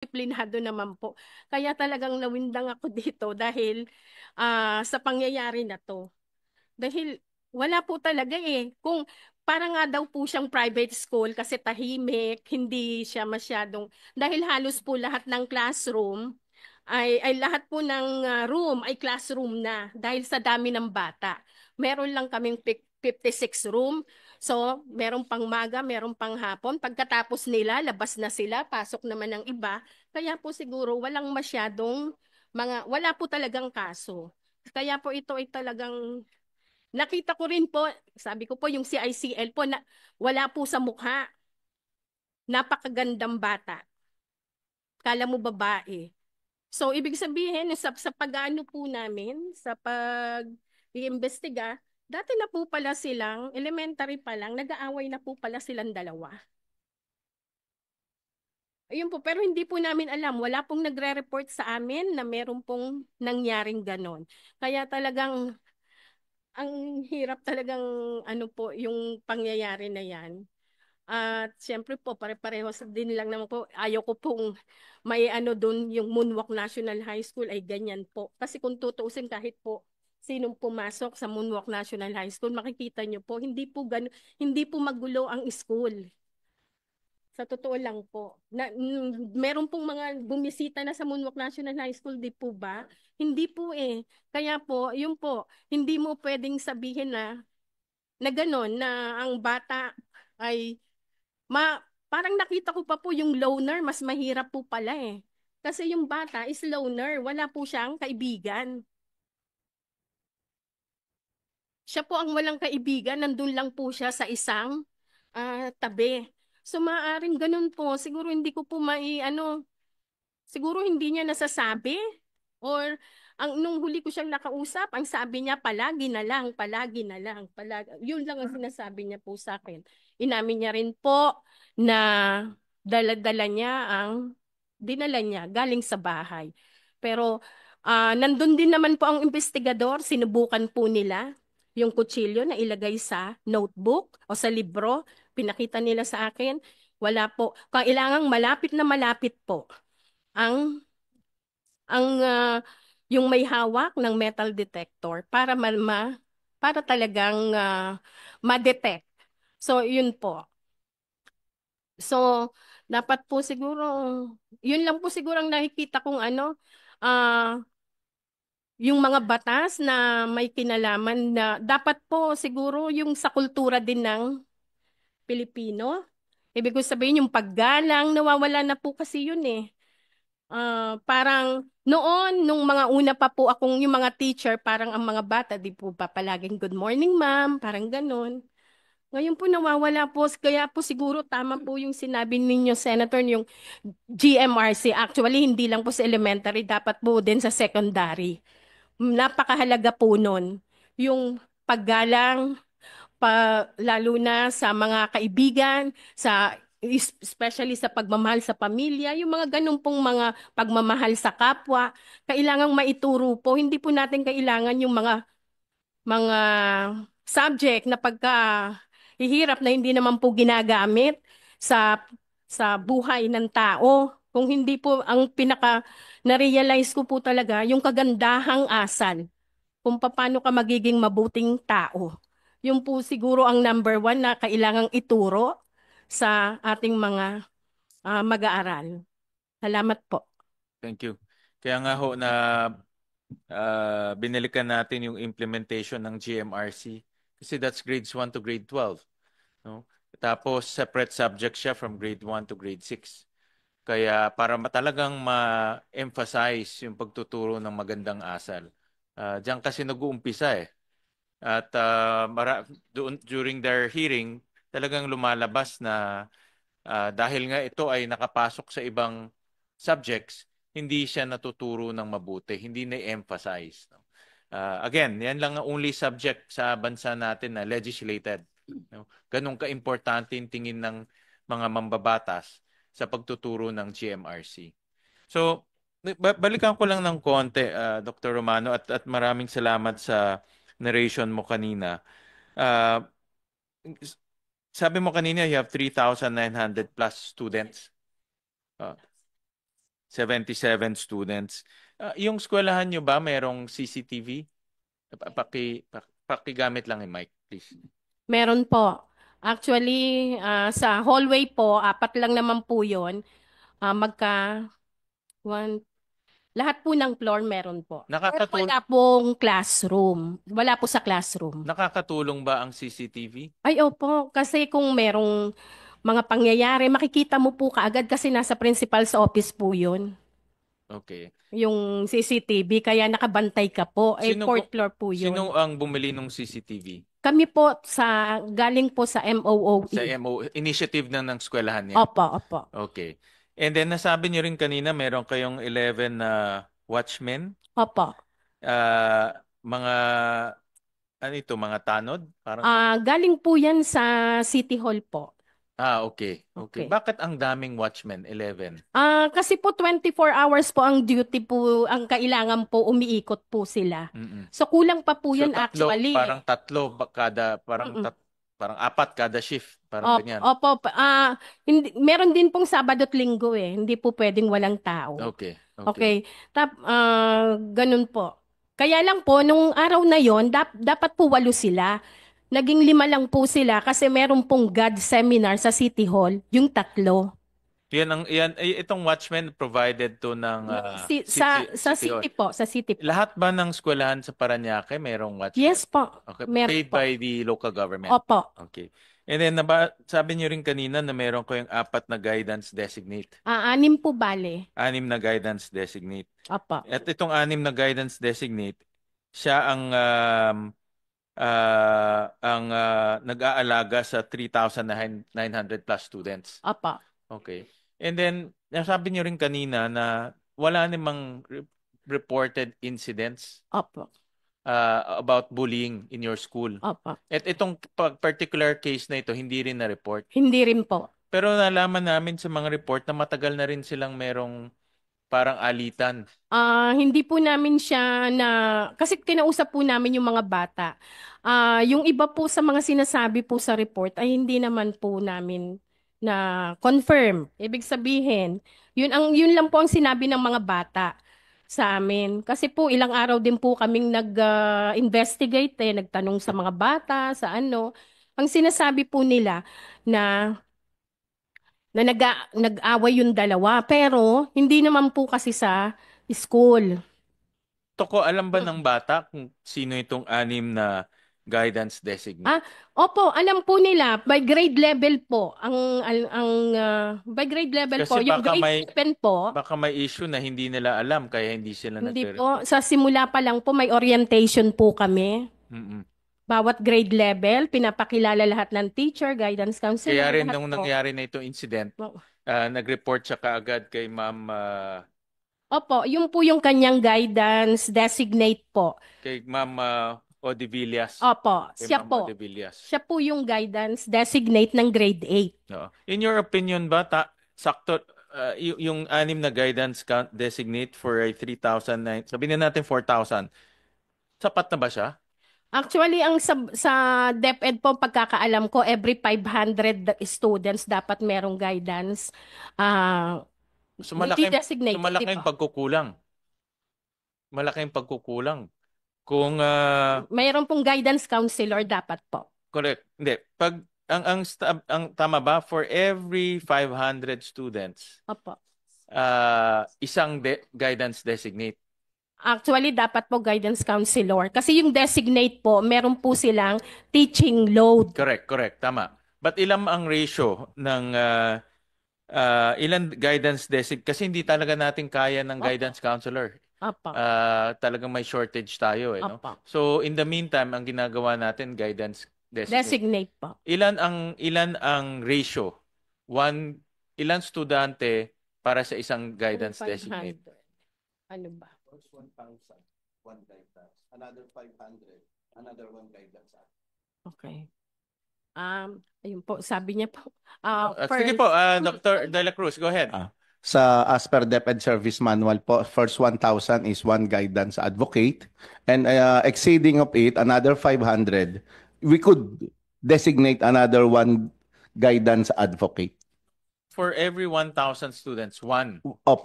disiplinado naman po. Kaya talagang nawindang ako dito dahil sa pangyayari na to. Dahil wala po talaga eh. Kung para nga daw po siyang private school kasi tahimik, hindi siya masyadong, dahil halos po lahat ng classroom ay lahat po ng room ay classroom na dahil sa dami ng bata. Meron lang kaming 56 room. So, merong pang maga, merong pang hapon. Pagkatapos nila, labas na sila, pasok naman ng iba. Kaya po siguro walang masyadong wala po talagang kaso. Kaya po ito ay talagang nakita ko rin po, sabi ko po yung CICL po na wala po sa mukha. Napakagandang bata. Kala mo babae. So, ibig sabihin, sa pag-ano po namin, sa pag-iimbestiga, dati na po pala silang, elementary pa lang, nag-aaway na po pala silang dalawa. Ayun po, pero hindi po namin alam. Wala pong nagre-report sa amin na meron pong nangyaring ganon. Kaya talagang, ang hirap talagang, ano po, yung pangyayari na yan. At siyempre po, pare-pareho din lang naman po. Ayaw ko pong may ano dun, yung Moonwalk National High School ay ganyan po. Kasi kung tutuusin kahit po sinong pumasok sa Moonwalk National High School, makikita nyo po, hindi po magulo ang school. Sa totoo lang po. Meron pong mga bumisita na sa Moonwalk National High School, di po ba? Hindi po eh. Kaya po, yun po, hindi mo pwedeng sabihin na gano'n, na ang bata ay parang nakita ko pa po yung loner, mas mahirap po pala eh. Kasi yung bata is loner, wala po siyang kaibigan. Siya po ang walang kaibigan, nandun lang po siya sa isang tabi. So maaaring ganun po, siguro hindi ko po siguro hindi niya nasasabi or nung huli ko siyang nakausap, ang sabi niya palagi na lang, palagi na lang, palagi. Yun lang ang sinasabi niya po sa akin. Inamin niya rin po na dala-dala niya dinala niya galing sa bahay. Pero nandun din naman po ang investigador, sinubukan po nila yung kutsilyo na ilagay sa notebook o sa libro. Pinakita nila sa akin. Wala po. Kailangang malapit na malapit po ang yung may hawak ng metal detector para para talagang ma-detect. So yun po. So dapat po siguro yun lang po siguro ang nakikita kong ah yung mga batas na may kinalaman na dapat po siguro yung sa kultura din ng Pilipino. Ibig ko sabihin yung paggalang nawawala na po kasi yun eh. Parang noon, nung mga una pa po akong yung mga teacher, parang ang mga bata, di po pa palaging good morning ma'am, parang ganun. Ngayon po nawawala po, kaya po siguro tama po yung sinabi ninyo, Senator, yung GMRC. Actually, hindi lang po sa elementary, dapat po din sa secondary. Napakahalaga po nun. Yung paggalang, lalo na sa mga kaibigan, especially sa pagmamahal sa pamilya, yung mga ganun pong mga pagmamahal sa kapwa, kailangang maituro po. Hindi po natin kailangan yung mga subject na hihirap na hindi naman po ginagamit sa buhay ng tao. Kung hindi po ang na-realize ko po talaga yung kagandahang asal kung paano ka magiging mabuting tao. Yung po siguro ang number one na kailangang ituro sa ating mga mag-aaral. Salamat po. Thank you. Kaya nga ho na binalikan natin yung implementation ng GMRC kasi that's grades 1 to grade 12. No? Tapos separate subject siya from grade 1 to grade 6. Kaya para talagang ma-emphasize yung pagtuturo ng magandang asal. Diyan kasi nag-uumpisa eh. At during their hearing, talagang lumalabas na dahil nga ito ay nakapasok sa ibang subjects, hindi siya natuturo ng mabuti, hindi na-emphasize. No? Again, yan lang ang only subject sa bansa natin na legislated. No? Ganun ka-importante yung tingin ng mga mambabatas sa pagtuturo ng GMRC. So, balikan ko lang ng konti, Dr. Romano, at maraming salamat sa narration mo kanina. Uh, Sabi mo kanina, you have 3,900 plus students. Uh, 77 students. Yung eskwelahan nyo ba merong CCTV? Pakigamit lang yung mic, please. Meron po. Actually, sa hallway po, apat lang naman po yun. Magka, one, lahat po ng floor meron po. Pero Nakakatul wala pong classroom. Wala po sa classroom. nakakatulong ba ang CCTV? Ay, opo. Kasi kung merong mga pangyayari, makikita mo po kaagad kasi nasa principal's office po yun. Okay. Yung CCTV, kaya nakabantay ka po. Eh, fourth floor po Sino yun. ang bumili ng CCTV? Kami po galing po sa Sa MOOE. initiative ng eskwelahan niya. Opo, opo. Okay. And then nasabi niyo rin kanina meron kayong 11 na watchmen. Opo. Mga ano ito, mga tanod? Parang Galing po yan sa City Hall po. okay. Okay. Okay. Bakit ang daming watchmen? 11. Kasi po 24 hours po ang duty po, ang kailangan po umiikot po sila. Mm-mm. So kulang pa po So yan actually. parang tatlo kada Mm-mm. parang apat kada shift, parang Opo, ganyan. opo, hindi, meron din pong Sabado at Linggo eh. Hindi po pwedeng walang tao. Okay. Okay. Okay. Ganun po. Kaya lang po, nung araw na yon, dapat po 8 sila. Naging 5 lang po sila kasi meron pong God seminar sa City Hall, yung 3. Itong watchmen provided to ng Sa City Hall. City po, sa City po. Lahat ba ng eskwelahan sa Parañaque merong watchmen? Yes po, Okay, meron paid po. by the local government. Opo, Okay. And then sabi niyo rin kanina na meron kayong 4 na guidance designate. 6 po bale. 6 na guidance designate. Opo, At itong 6 na guidance designate, siya ang nag-aalaga sa 3,900 plus students. opo, Okay. And then, nasabi niyo rin kanina na wala namang reported incidents opo, about bullying in your school. opo. At itong particular case na ito, hindi rin na-report. Hindi rin po. Pero nalaman namin sa mga report na matagal na rin silang merong parang alitan. Hindi po namin siya kasi kinausap po namin yung mga bata. Yung iba po sa mga sinasabi po sa report ay hindi naman po namin na confirm. Ibig sabihin, yun lang po ang sinabi ng mga bata sa amin. Kasi po ilang araw din po kaming nag-investigate nagtanong sa mga bata, sa ano. Ang sinasabi po nila na nag-away yung dalawa. Pero, hindi naman po kasi sa school. Toko, alam ba ng bata kung sino itong 6 na guidance designate? Opo, alam po nila, by grade level po. By grade level po, Kasi yung grade 7 po, baka may issue na hindi nila alam kaya hindi sila hindi po, nagre-report. sa simula pa lang po, may orientation po kami. Mm-mm. Bawat grade level, pinapakilala lahat ng teacher, guidance counselor, Kaya rin lahat nung po. nangyari na itong incident, nag-report siya kaagad kay Ma'am Opo, yun po yung kanyang guidance designate po. Odivillas. Opo, Kay siya Ma'am po. Odivillas. Siya po yung guidance designate ng grade 8. No. In your opinion ba, sakto, yung 6 na guidance designate for a 3,009, sabihin na natin 4,000, sapat na ba siya? Actually, ang sa DepEd po, pagkakaalam ko, every 500 students dapat merong guidance. So Hindi designated, di malaking ba? pagkukulang. Malaking pagkukulang. Kung Mayroon pong guidance counselor dapat po. correct. Hindi, pag ang tama ba for every 500 students, Opo. isang guidance designate. Actually, dapat po guidance counselor. Kasi yung designate po, meron po silang teaching load. Correct, tama. But ilan ang ratio ng ilan guidance designate? Kasi hindi talaga natin kaya ng Opo. guidance counselor. Opo. Talagang may shortage tayo no? Opo. So in the meantime, ang ginagawa natin guidance designate. Designate po. Ilan ang ratio? Ilan estudyante para sa isang guidance 500. designate? Ano ba? First 1,000, one guidance. Another 500, another one guidance. Okay. Ayun po, sabi niya po. Sige po, Dr. De La Cruz, go ahead. As per DepEd Service Manual po, first 1,000 is one guidance advocate, and exceeding of it, another 500, we could designate another one guidance advocate. For every 1,000 students, one. Opo.